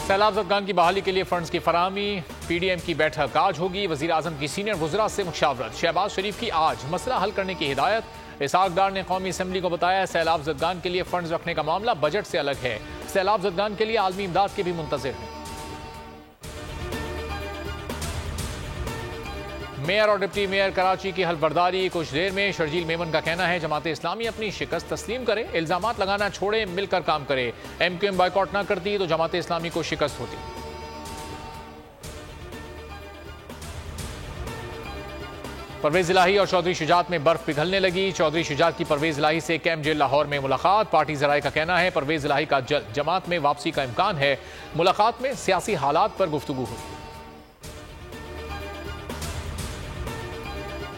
सैलाब ज़दगान की बहाली के लिए फंड्स की फराहमी, PDM की बैठक आज होगी। वज़ीर आज़म की सीनियर वज़रा से मुशावरत। शहबाज शरीफ की आज मसला हल करने की हिदायत। इसहाक डार ने कौमी असम्बली को बताया सैलाब ज़दगान के लिए फंड्स रखने का मामला बजट से अलग है। सैलाब ज़दगान के लिए आलमी इमदाद के भी मुंतज़िर हैं। मेयर और डिप्टी मेयर कराची की हल्फबर्दारी कुछ देर में। शर्जील मेमन का कहना है जमात इस्लामी अपनी शिकस्त तस्लीम करे, इल्जामात लगाना छोड़े, मिलकर काम करे। MQM बाइकआउट ना करती तो जमात इस्लामी को शिकस्त होती। परवेज इलाही और चौधरी शुजात में बर्फ पिघलने लगी। चौधरी शुजात की परवेज इलाही से कैंप जेल लाहौर में मुलाकात। पार्टी जराये का कहना है परवेज इलाही का जमात में वापसी का इम्कान है। मुलाकात में सियासी हालात पर गुफ्तगू हुई।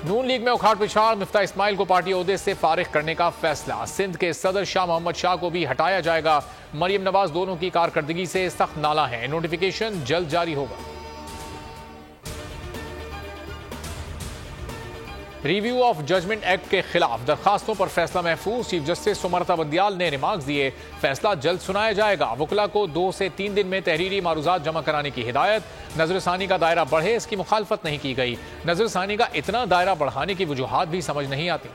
नून लीग में उखाड़ पिछाड़, मिफ्ता इस्माइल को पार्टी ओहदे से फारिग करने का फैसला। सिंध के सदर शाह मोहम्मद शाह को भी हटाया जाएगा। मरियम नवाज दोनों की कारकर्दगी से सख्त नाला है। नोटिफिकेशन जल्द जारी होगा। रिव्यू ऑफ जजमेंट एक्ट के खिलाफ दरखास्तों पर फैसला महफूज। चीफ जस्टिस सुमरता बंदियाल ने रिमार्क्स दिए, फैसला जल्द सुनाया जाएगा। वकला को 2 से 3 दिन में तहरीरी मारूजात जमा कराने की हिदायत। नजरसानी का दायरा बढ़े, इसकी मुखालफत नहीं की गई। नजरसानी का इतना दायरा बढ़ाने की वजूहात भी समझ नहीं आती।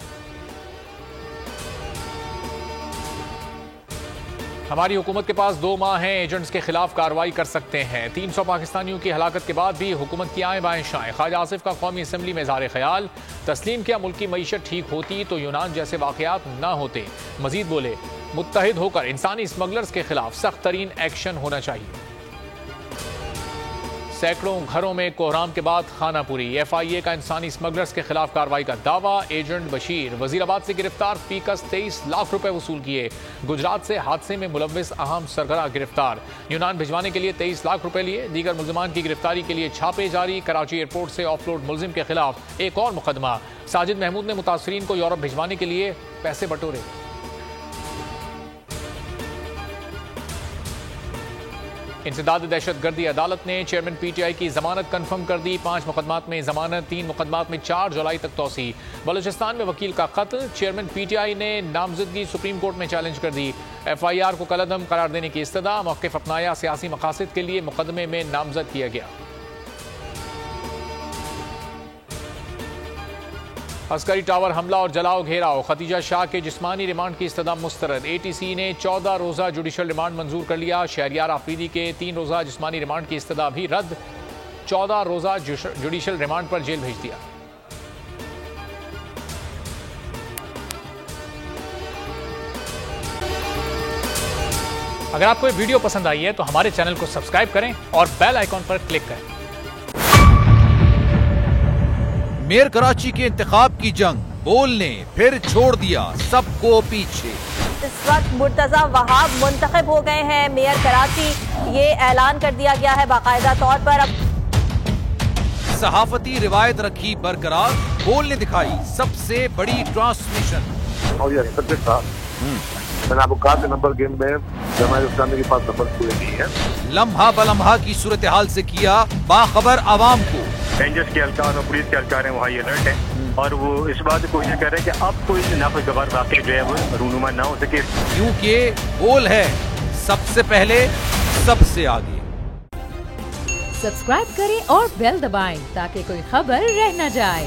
हमारी हुकूमत के पास 2 माह हैं, एजेंट्स के खिलाफ कार्रवाई कर सकते हैं। 300 पाकिस्तानियों की हलाकत के बाद भी हुकूमत की आए बाएं शाएं। ख्वाजा आसिफ का कौमी असम्बली में इज़हार ख्याल, तस्लीम किया मुल्क की मईशत ठीक होती तो यूनान जैसे वाकयात ना होते। मजीद बोले मुत्तहिद होकर इंसानी स्मगलर्स के खिलाफ सख्त तरीन एक्शन होना चाहिए। सैकड़ों घरों में कोहराम के बाद खानापुरी। FIA का इंसानी स्मगलर्स के खिलाफ कार्रवाई का दावा। एजेंट बशीर वजीराबाद से गिरफ्तार, फीकस 23 लाख रुपए वसूल किए। गुजरात से हादसे में मुलव्विस अहम सरगना गिरफ्तार, यूनान भिजवाने के लिए 23 लाख रुपए लिए। दीगर मुल्जिमान की गिरफ्तारी के लिए छापे जारी। कराची एयरपोर्ट से ऑफलोड मुलजिम के खिलाफ एक और मुकदमा। साजिद महमूद ने मुतासरीन को यूरोप भिजवाने के लिए पैसे बटोरे। इंसदाद दहशतगर्दी अदालत ने चेयरमैन PTI की जमानत कन्फर्म कर दी। 5 मुकदमात में जमानत, 3 मुकदमात में 4 जुलाई तक तौसी। बलूचिस्तान में वकील का खत, चेयरमैन PTI ने नामजदगी सुप्रीम कोर्ट में चैलेंज कर दी। FIR को कलअदम करार देने की इस्तदा, मौक़िफ़ अपनाया, सियासी मकासद के लिए मुकदमे में नामजद किया गया। अस्करी टावर हमला और जलाओ घेराव, खतीजा शाह के जिस्मानी रिमांड की इस्तदा मुस्तरद। ATC ने 14 रोज़ा जुडिशल रिमांड मंजूर कर लिया। शहरियार आफरीदी के 3 रोज़ा जिस्मानी रिमांड की इस्तदा भी रद्द। 14 रोज़ा जुडिशल रिमांड पर जेल भेज दिया। अगर आपको ये वीडियो पसंद आई है तो हमारे चैनल को सब्सक्राइब करें और बेल आइकॉन पर क्लिक करें। मेयर कराची के इंतखाब की जंग, बोल ने फिर छोड़ दिया सबको पीछे। इस वक्त मुर्तजा वहाब मुंतखब हो गए हैं मेयर कराची, ये ऐलान कर दिया गया है बाकायदा तौर पर। अब सहाफती रिवायत रखी बरकरार, बोल ने दिखाई सबसे बड़ी ट्रांसमिशन। और ये सब्जेक्ट था, मैंने आपको कहा कि नंबर गेम में जमात इस्लामी के पास नंबर पूरे नहीं है। लम्हा बलम्हा की सूरत हाल से किया बाखबर आवाम को। रेंजर्स के एहलकार और पुलिस के एहलकार हैं वो हाई अलर्ट है और वो इस बात की कोशिश कर रहे हैं कि अब कोई नाखुशगवार वाक़या जो है वो रूनुमा ना हो सके, क्योंकि बोल है सबसे पहले सबसे आगे। सब्सक्राइब करें और बेल दबाएं ताकि कोई खबर रह न जाए।